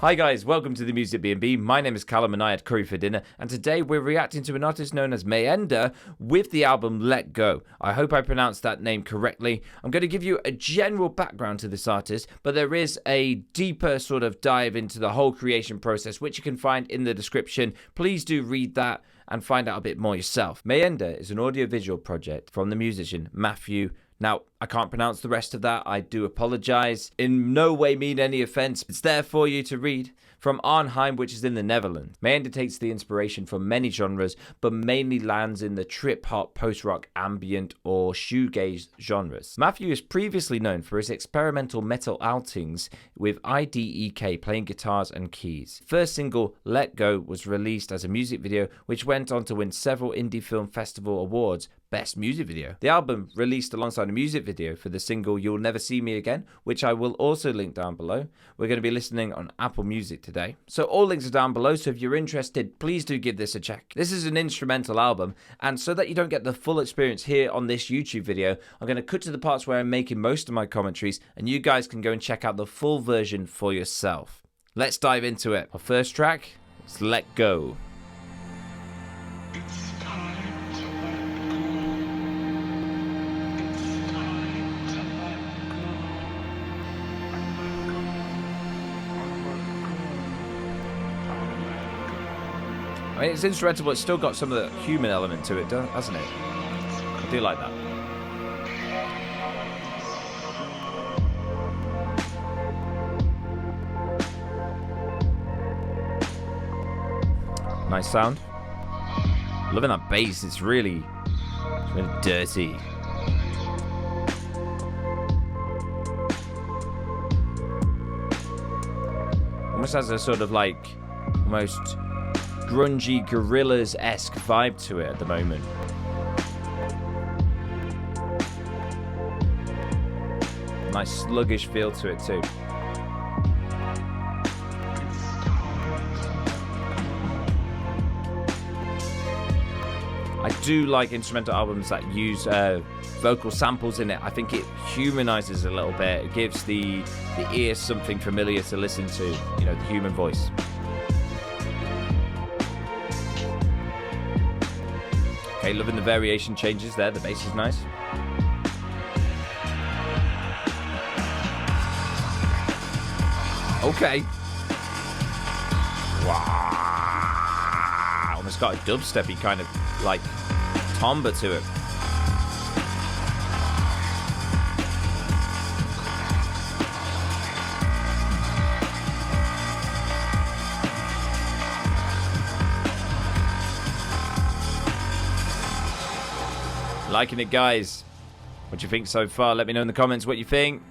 Hi guys, welcome to the Music B&B. My name is Callum and I had curry for dinner, and today we're reacting to an artist known as Maenda with the album Let Go. I hope I pronounced that name correctly. I'm going to give you a general background to this artist, but there is a deeper sort of dive into the whole creation process, which you can find in the description. Please do read that and find out a bit more yourself. Maenda is an audiovisual project from the musician Matthew. Now, I can't pronounce the rest of that. I do apologize. In no way mean any offense. It's there for you to read. From Arnhem, which is in the Netherlands. Maenda takes the inspiration from many genres, but mainly lands in the trip-hop, post-rock, ambient, or shoegaze genres. Matthew is previously known for his experimental metal outings with IDEK playing guitars and keys. First single, Let Go, was released as a music video, which went on to win several Indie Film Festival awards, Best Music Video. The album released alongside a music video for the single You'll Never See Me Again, which I will also link down below. We're going to be listening on Apple Music today. So all links are down below, so if you're interested, please do give this a check. This is an instrumental album, and so that you don't get the full experience here on this YouTube video, I'm going to cut to the parts where I'm making most of my commentaries, and you guys can go and check out the full version for yourself. Let's dive into it. Our first track is Let Go. I mean, it's instrumental, but it's still got some of the human element to it, hasn't it? I do like that. Nice sound. Loving that bass. It's really dirty. Almost has a sort of like almost grungy Gorillaz-esque vibe to it at the moment. Nice sluggish feel to it too. I do like instrumental albums that use vocal samples in it. I think it humanizes a little bit. It gives the ear something familiar to listen to, you know, the human voice. Okay, loving the variation changes there. The bass is nice. Okay. Wow. Almost got a dubsteppy kind of like timbre to it. Liking it, guys. What do you think so far? Let me know in the comments what you think.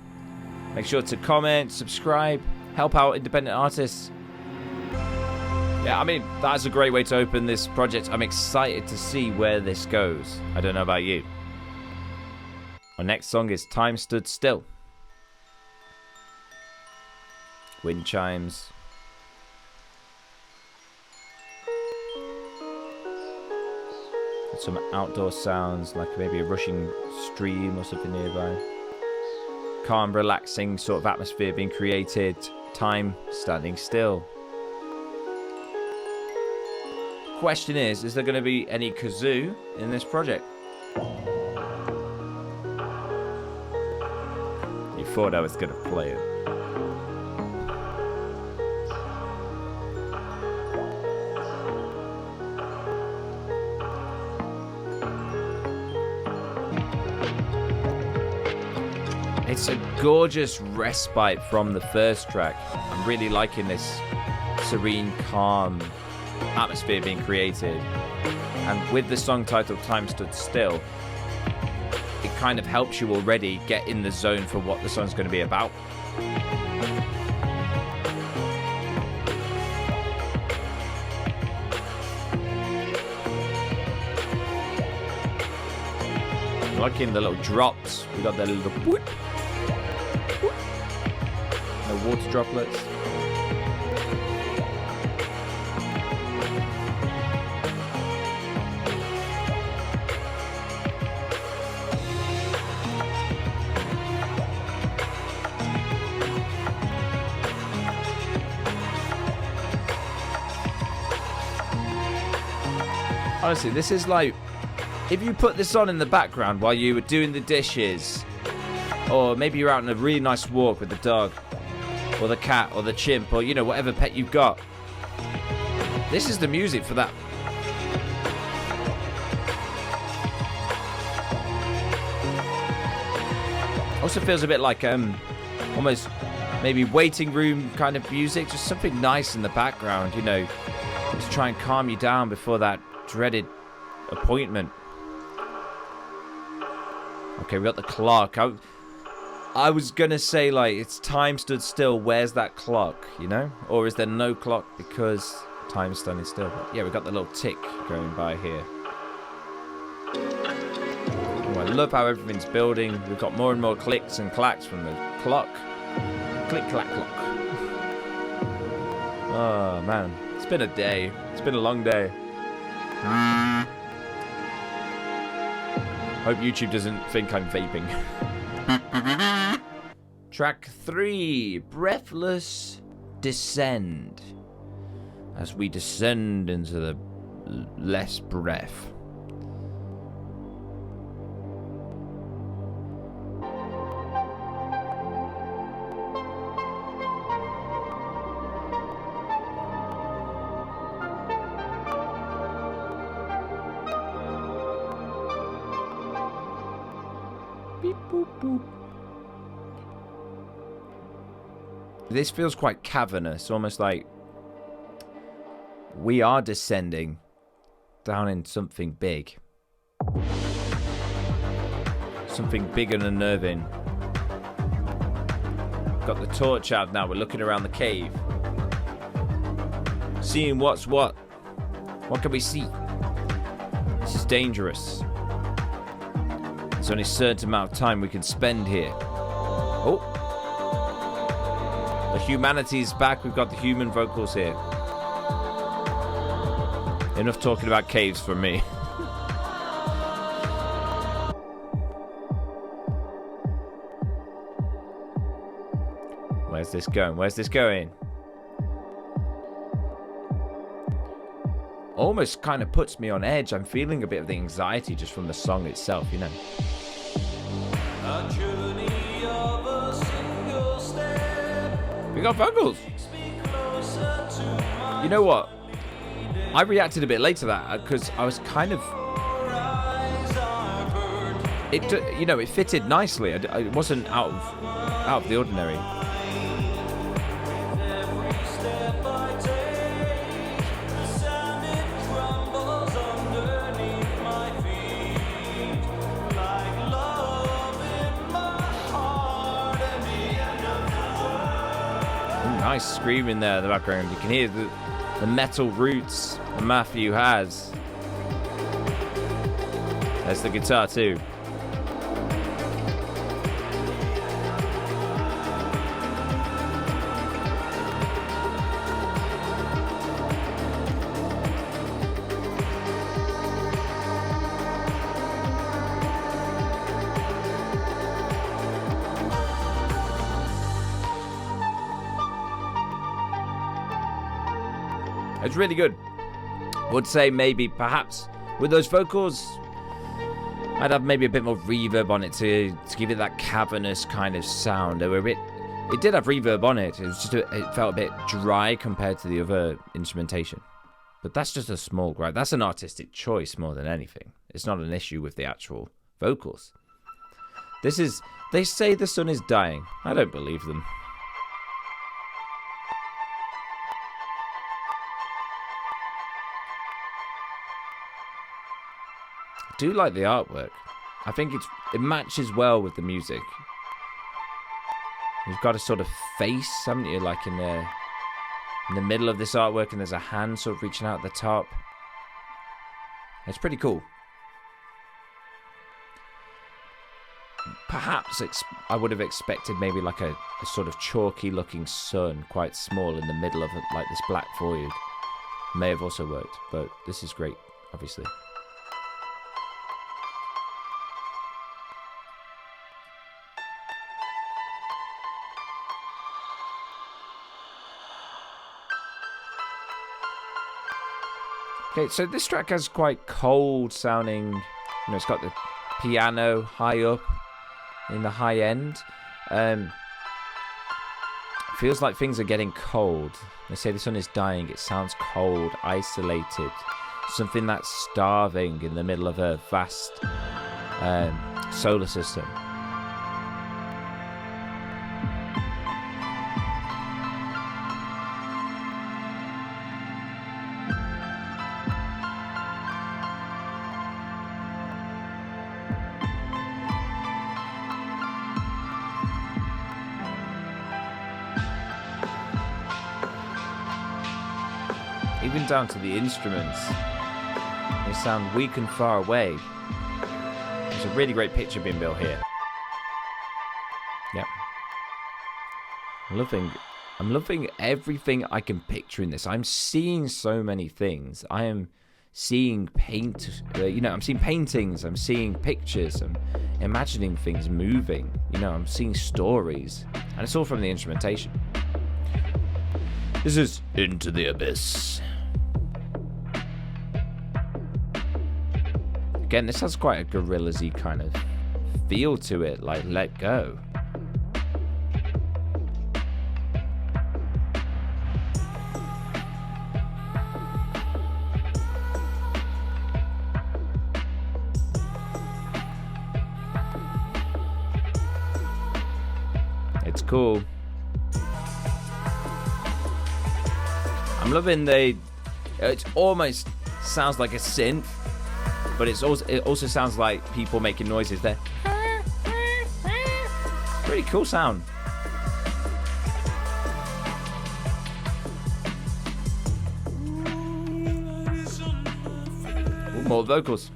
Make sure to comment, subscribe, help out independent artists. Yeah, I mean, that's a great way to open this project. I'm excited to see where this goes. I don't know about you. Our next song is Time Stood Still. Wind chimes. Some outdoor sounds, like maybe a rushing stream or something nearby. Calm, relaxing sort of atmosphere being created. Time standing still. Question is there going to be any kazoo in this project? You thought I was going to play it. It's a gorgeous respite from the first track. I'm really liking this serene, calm atmosphere being created. And with the song titled Time Stood Still, it kind of helps you already get in the zone for what the song's going to be about. I'm liking the little drops. We got the little boop. No water droplets. Honestly, this is like, if you put this on in the background while you were doing the dishes, or maybe you're out on a really nice walk with the dog, or the cat, or the chimp, or, you know, whatever pet you've got. This is the music for that. Also feels a bit like almost maybe waiting room kind of music, just something nice in the background, you know, to try and calm you down before that dreaded appointment. Okay, we got the clock. I was gonna say, like, it's time stood still, where's that clock, you know? Or is there no clock because time's standing still? But yeah, we got the little tick going by here. Oh, I love how everything's building. We've got more and more clicks and clacks from the clock. Click, clack, clock. Oh, man. It's been a day. It's been a long day. Hope YouTube doesn't think I'm vaping. Track 3, Breathless Descend. As we descend into the less breath. Beep, boop, boop. This feels quite cavernous, almost like we are descending down in something big. Something big and unnerving. Got the torch out now, we're looking around the cave. Seeing what's what. What can we see? This is dangerous. There's only a certain amount of time we can spend here. Oh. The humanity's back. We've got the human vocals here. Enough talking about caves for me. Where's this going? Where's this going? Almost kind of puts me on edge. I'm feeling a bit of the anxiety just from the song itself, you know. We got vocals. You know what? I reacted a bit late to that because I was kind of... you know, it fitted nicely. It wasn't out of the ordinary. Nice screaming there in the background. You can hear the metal roots that Matthew has. There's the guitar too. It's really good. I would say maybe perhaps with those vocals I'd have maybe a bit more reverb on it to give it that cavernous kind of sound. It did have reverb on it. It was just it felt a bit dry compared to the other instrumentation. But that's just a small gripe. That's an artistic choice more than anything. It's not an issue with the actual vocals. They say the sun is dying. I don't believe them. I do like the artwork. I think it matches well with the music. You've got a sort of face, haven't you, like in the middle of this artwork, and there's a hand sort of reaching out at the top. It's pretty cool. Perhaps I would have expected maybe like a sort of chalky looking sun, quite small in the middle of it, like this black void. May have also worked, but this is great, obviously. Okay, so this track has quite cold sounding. It's got the piano high up in the high end. Feels like things are getting cold. They say the sun is dying. It sounds cold, isolated. Something that's starving in the middle of a vast solar system. Even down to the instruments. They sound weak and far away. There's a really great picture being built here. Yep. I'm loving everything I can picture in this. I'm seeing so many things. I am seeing I'm seeing paintings, I'm seeing pictures, I'm imagining things moving. I'm seeing stories. And it's all from the instrumentation. This is Into the Abyss. Again, this has quite a Gorillaz-y kind of feel to it, like Let Go. It's cool. I'm loving it almost sounds like a synth, but it also sounds like people making noises there. Pretty cool sound. Ooh, more vocals.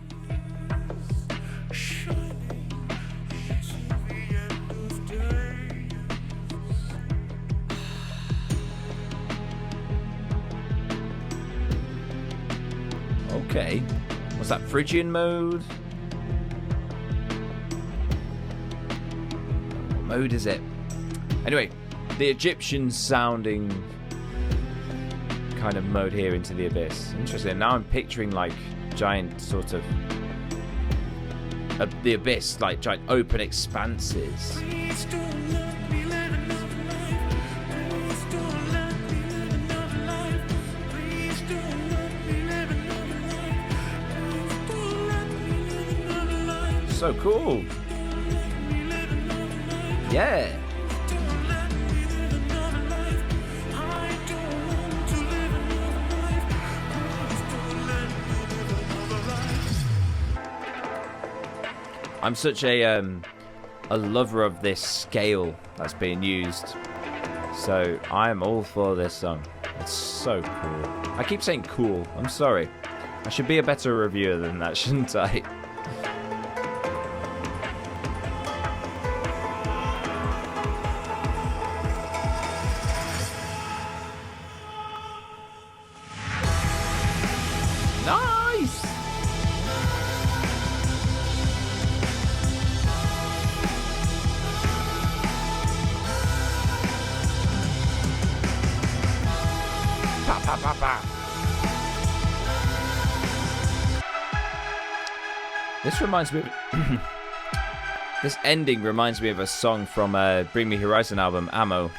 Okay. What's that, Phrygian mode? What mode is it? Anyway, the Egyptian sounding kind of mode here, Into the Abyss. Interesting. Now I'm picturing like giant sort of the abyss, like giant open expanses. So cool. Yeah. I'm such a lover of this scale that's being used. So I am all for this song. It's so cool. I keep saying cool. I'm sorry. I should be a better reviewer than that, shouldn't I? Nice! Pa, pa, pa, pa. This reminds me of... This ending reminds me of a song from Bring Me Horizon album, Ammo.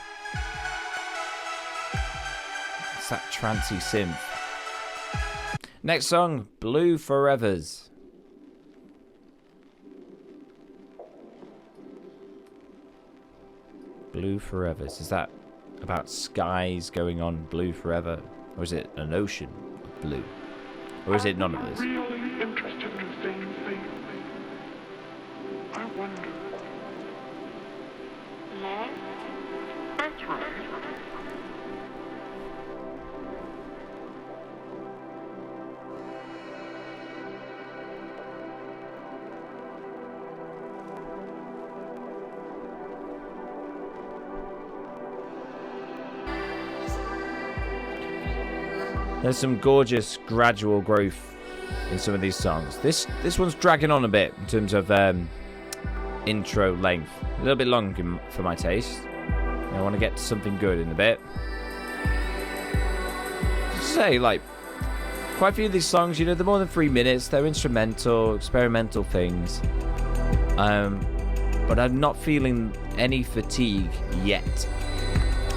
It's that trancey synth. Next song, Blue Forevers. Blue Forevers. Is that about skies going on blue forever? Or is it an ocean of blue? Or is it none of this? Really interested in the same thing. I wonder. Yes, that's right. There's some gorgeous gradual growth in some of these songs. This one's dragging on a bit in terms of intro length. A little bit long for my taste. I want to get to something good in a bit. Just say, like, Quite a few of these songs, they're more than 3 minutes. They're instrumental, experimental things. But I'm not feeling any fatigue yet.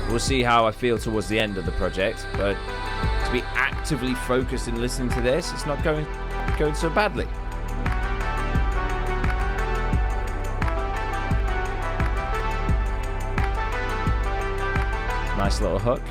We'll see how I feel towards the end of the project, but to be actively focused in listening to this, it's not going so badly. Nice little hook.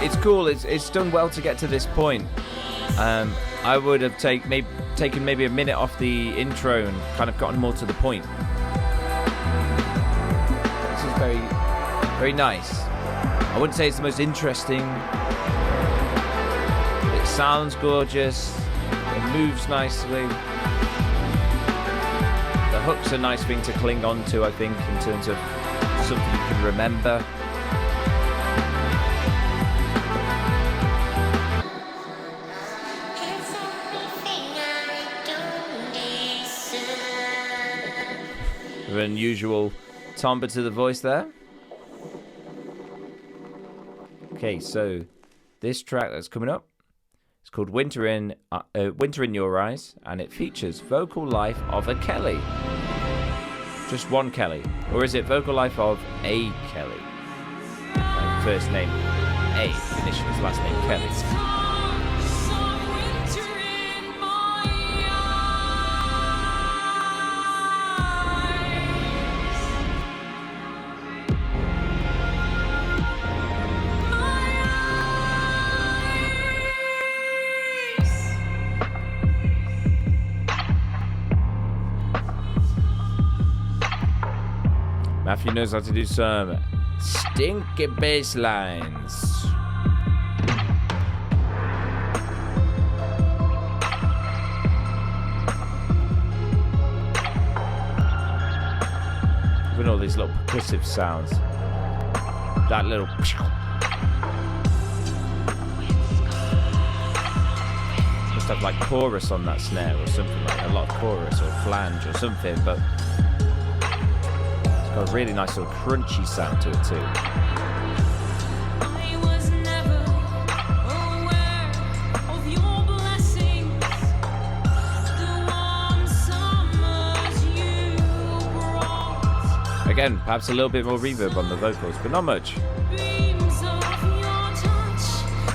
It's cool. It's done well to get to this point. I would have taken maybe a minute off the intro and kind of gotten more to the point. This is very, very nice. I wouldn't say it's the most interesting. It sounds gorgeous. It moves nicely. The hook's a nice thing to cling on to, I think, in terms of something you can remember. Unusual timbre to the voice there. Okay, so this track that's coming up, it's called Winter in Your Eyes, and it features vocal life of a Kelly. Just one Kelly, or is it vocal life of a Kelly? Like first name A, initials, last name Kelly. Matthew knows how to do some stinky bass lines. With all these little percussive sounds. That little... Must have like chorus on that snare or something, like a lot of chorus or flange or something, but... got a really nice little crunchy sound to it too. I was never aware of your blessings, the warm summers you brought. Again, perhaps a little bit more reverb on the vocals, but not much. Beams of your touch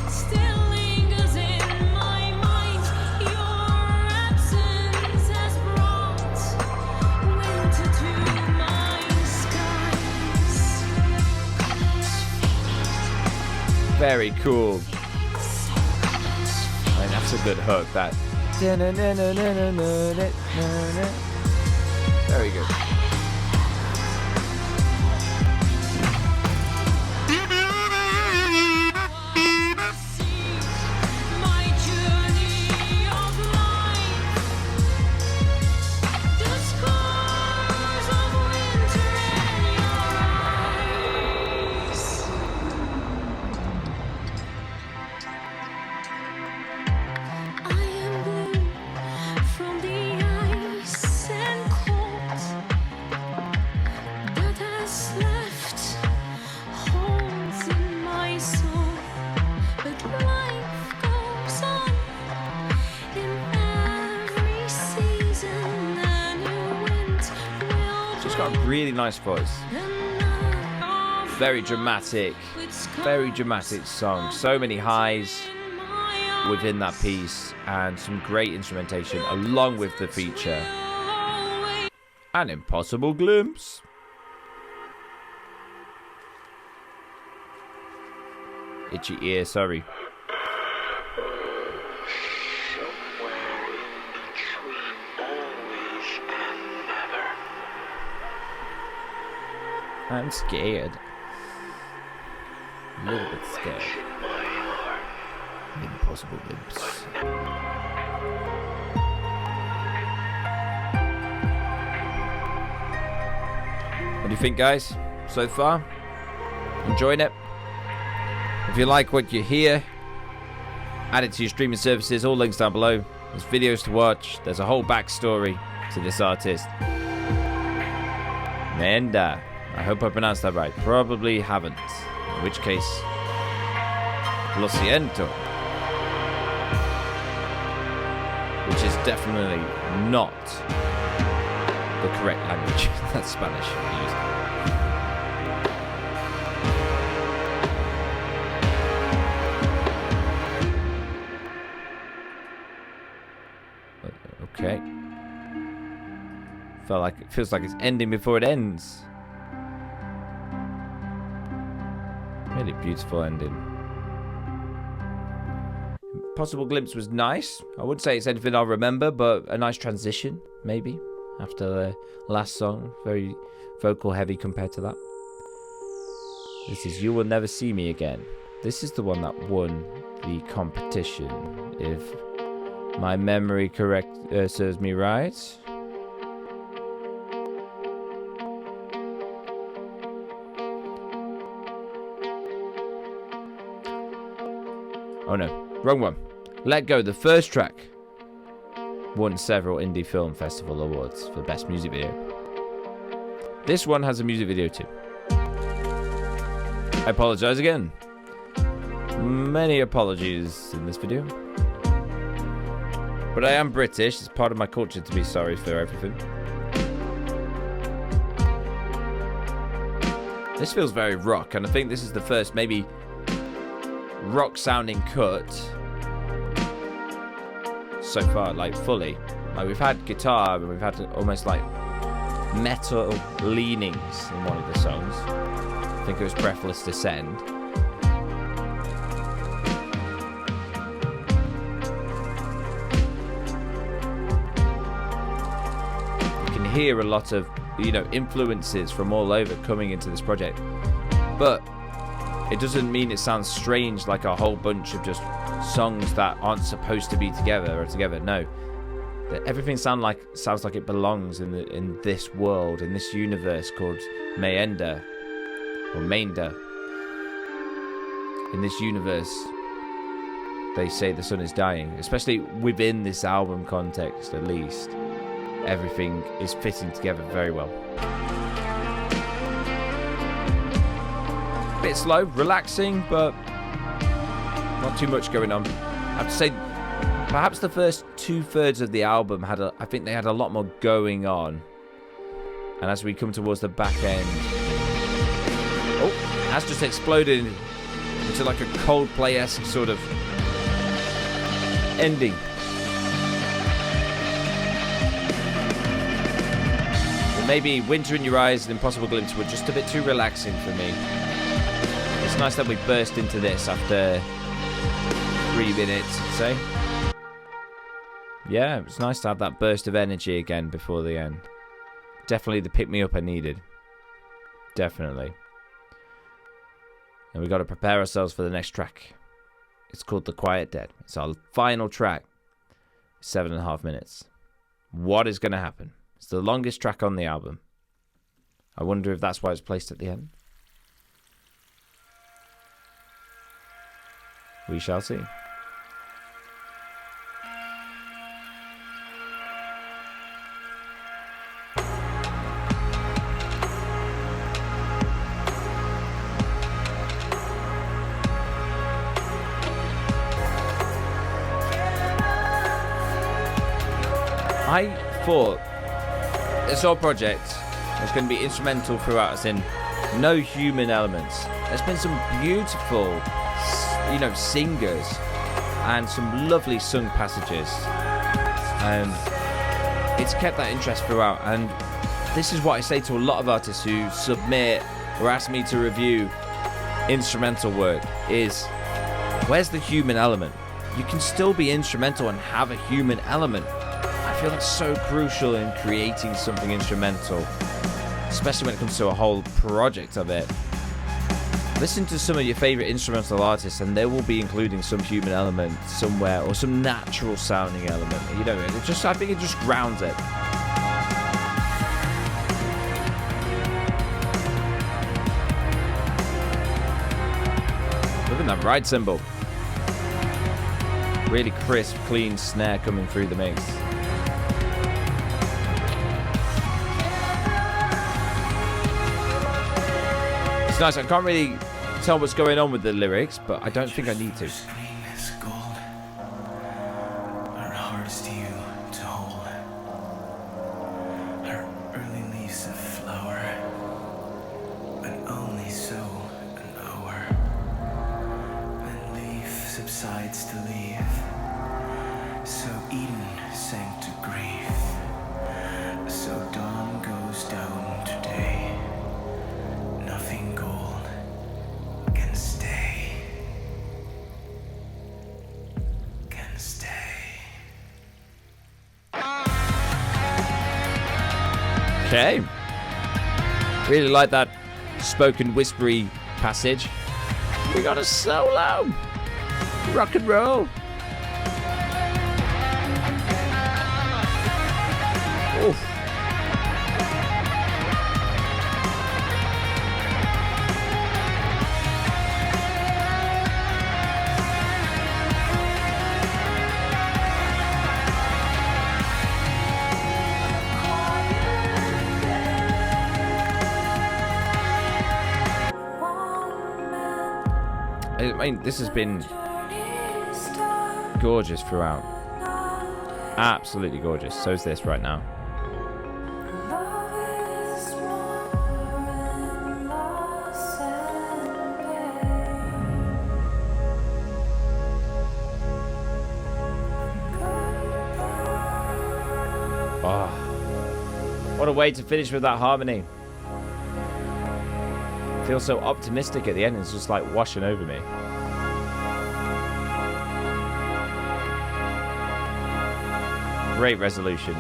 still lingers in my mind. Your absence has brought winter to my skies. Very cool. I mean, that's a good hook, that. Very good. My journey of life, the scars of winter in your eyes. I am blue from the ice and cold that has left holes in my soul, but life goes on in every season, and new wind will She's got a really nice voice. Very dramatic song. So many highs within that piece, and some great instrumentation along with the feature. An impossible glimpse. Itchy ear, sorry. Somewhere in between always and never. I'm scared. A little bit scared. Impossible glimpse. What do you think, guys? So far? Enjoying it? If you like what you hear, add it to your streaming services. All links down below. There's videos to watch. There's a whole backstory to this artist. Maenda. I hope I pronounced that right. Probably haven't. In which case, lo siento. Which is definitely not the correct language. That's Spanish. Okay. Feels like it's ending before it ends. Really beautiful ending. Possible Glimpse was nice. I wouldn't say it's anything I'll remember, but a nice transition, maybe, after the last song. Very vocal heavy compared to that. This is You Will Never See Me Again. This is the one that won the competition, if my memory serves me right. Oh no, wrong one. Let Go, the first track, won several Indie Film Festival awards for Best Music Video. This one has a music video too. I apologize again. Many apologies in this video. But I am British, it's part of my culture to be sorry for everything. This feels very rock, and I think this is the first maybe rock sounding cut so far, like fully. Like we've had guitar and we've had almost like metal leanings in one of the songs. I think it was Breathless Descend. You can hear a lot of, influences from all over coming into this project, but it doesn't mean it sounds strange, like a whole bunch of just songs that aren't supposed to be together or together. No, everything sounds like it belongs in this world, in this universe called Maenda or Maenda. In this universe, they say the sun is dying, especially within this album context. At least everything is fitting together very well. Bit slow, relaxing, but not too much going on. I have to say, perhaps the first 2/3 of the album I think they had a lot more going on. And as we come towards the back end, that's just exploded into like a Coldplay-esque sort of ending. But maybe Winter in Your Eyes and Impossible Glimpse were just a bit too relaxing for me. It's nice that we burst into this after 3 minutes, I'd say. Yeah, it's nice to have that burst of energy again before the end. Definitely the pick-me-up I needed. Definitely. And we got to prepare ourselves for the next track. It's called The Quiet Dead. It's our final track. 7.5 minutes. What is going to happen? It's the longest track on the album. I wonder if that's why it's placed at the end. We shall see. I thought this whole project was going to be instrumental throughout, as in no human elements. There's been some beautiful, singers and some lovely sung passages. It's kept that interest throughout, and this is what I say to a lot of artists who submit or ask me to review instrumental work is, where's the human element? You can still be instrumental and have a human element. I feel that's so crucial in creating something instrumental. especially when it comes to a whole project of it. Listen to some of your favorite instrumental artists, and they will be including some human element somewhere, or some natural sounding element. You know, I think it just grounds it. Look at that ride cymbal. Really crisp, clean snare coming through the mix. It's nice. I can't really tell what's going on with the lyrics, but I don't think I need to. Subsides to leave, so Eden sank to grief, so dawn goes down today. Nothing gold can stay, can stay. Okay, really like that spoken whispery passage. We got a solo. Rock and roll. Oof. I mean, this has been gorgeous throughout. Absolutely gorgeous. So is this right now. Oh, what a way to finish with that harmony. I feel so optimistic at the end. It's just like washing over me. Great resolution.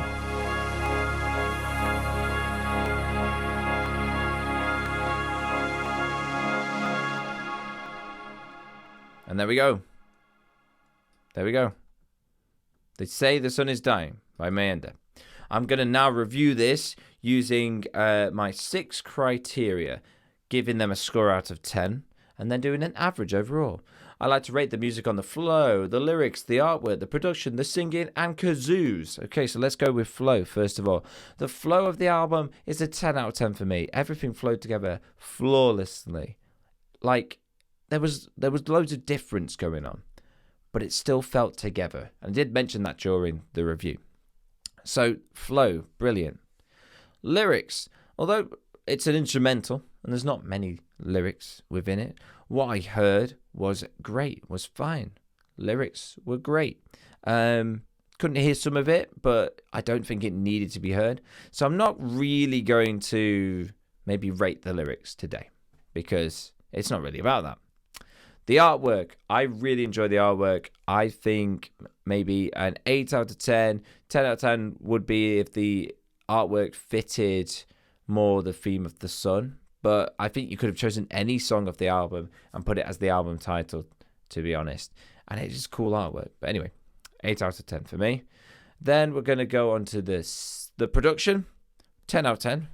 And there we go. There we go. They Say the Sun is Dying by Maenda. I'm going to now review this using my 6 criteria, giving them a score out of 10, and then doing an average overall. I like to rate the music on the flow, the lyrics, the artwork, the production, the singing, and kazoos. Okay, so let's go with flow first of all. The flow of the album is a 10 out of 10 for me. Everything flowed together flawlessly. Like, there was loads of difference going on, but it still felt together. And I did mention that during the review. So, flow, brilliant. Lyrics, although it's an instrumental, and there's not many lyrics within it, what I heard was great, was fine. Lyrics were great. Couldn't hear some of it, but I don't think it needed to be heard. So I'm not really going to maybe rate the lyrics today, because it's not really about that. The artwork, I really enjoy the artwork. I think maybe an 8 out of 10. 10 out of 10 would be if the artwork fitted more the theme of the sun. But I think you could have chosen any song of the album and put it as the album title, to be honest. And it's just cool artwork. But anyway, 8 out of 10 for me. Then we're going to go on to the production. 10 out of 10.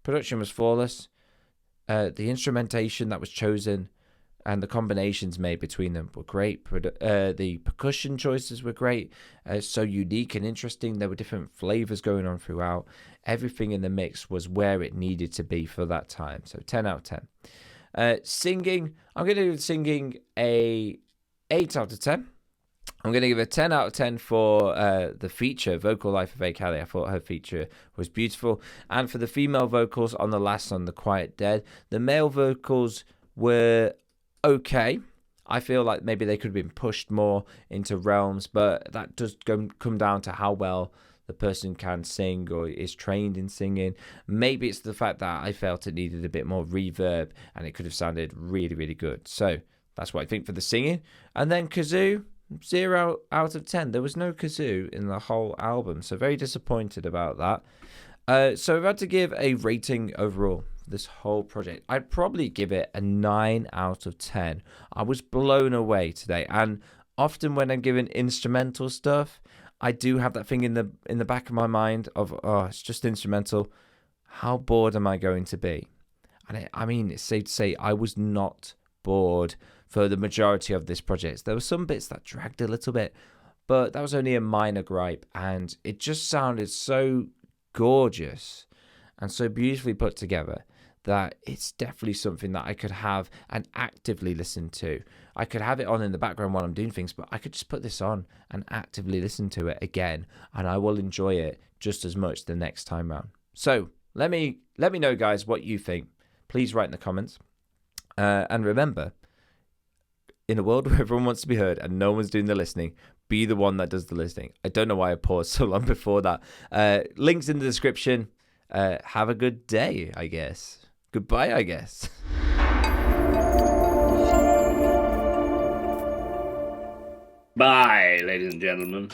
Production was flawless. The instrumentation that was chosen and the combinations made between them were great. The percussion choices were great. So unique and interesting. There were different flavors going on throughout. Everything in the mix was where it needed to be for that time. So 10 out of 10. Singing, I'm going to give singing a 8 out of 10. I'm going to give a 10 out of 10 for the feature, Vocal Life of A. Kelly. I thought her feature was beautiful. And for the female vocals on the last song, The Quiet Dead, the male vocals were okay. I feel like maybe they could have been pushed more into realms, but that does come down to how well the person can sing or is trained in singing. Maybe it's the fact that I felt it needed a bit more reverb and it could have sounded really, really good. So that's what I think for the singing. And then kazoo, 0 out of 10. There was no kazoo in the whole album, so very disappointed about that. So if I had to give a rating overall for this whole project, I'd probably give it a 9 out of 10. I was blown away today, and often when I'm given instrumental stuff, I do have that thing in the back of my mind of, oh, it's just instrumental. How bored am I going to be? And I mean, it's safe to say I was not bored for the majority of this project. There were some bits that dragged a little bit, but that was only a minor gripe, and it just sounded so gorgeous and so beautifully put together that it's definitely something that I could have and actively listen to. I could have it on in the background while I'm doing things, but I could just put this on and actively listen to it again, and I will enjoy it just as much the next time round. So let me know, guys, what you think. Please write in the comments. And remember, in a world where everyone wants to be heard and no one's doing the listening, be the one that does the listening. I don't know why I paused so long before that. Links in the description. Have a good day, I guess. Goodbye, I guess. Bye, ladies and gentlemen.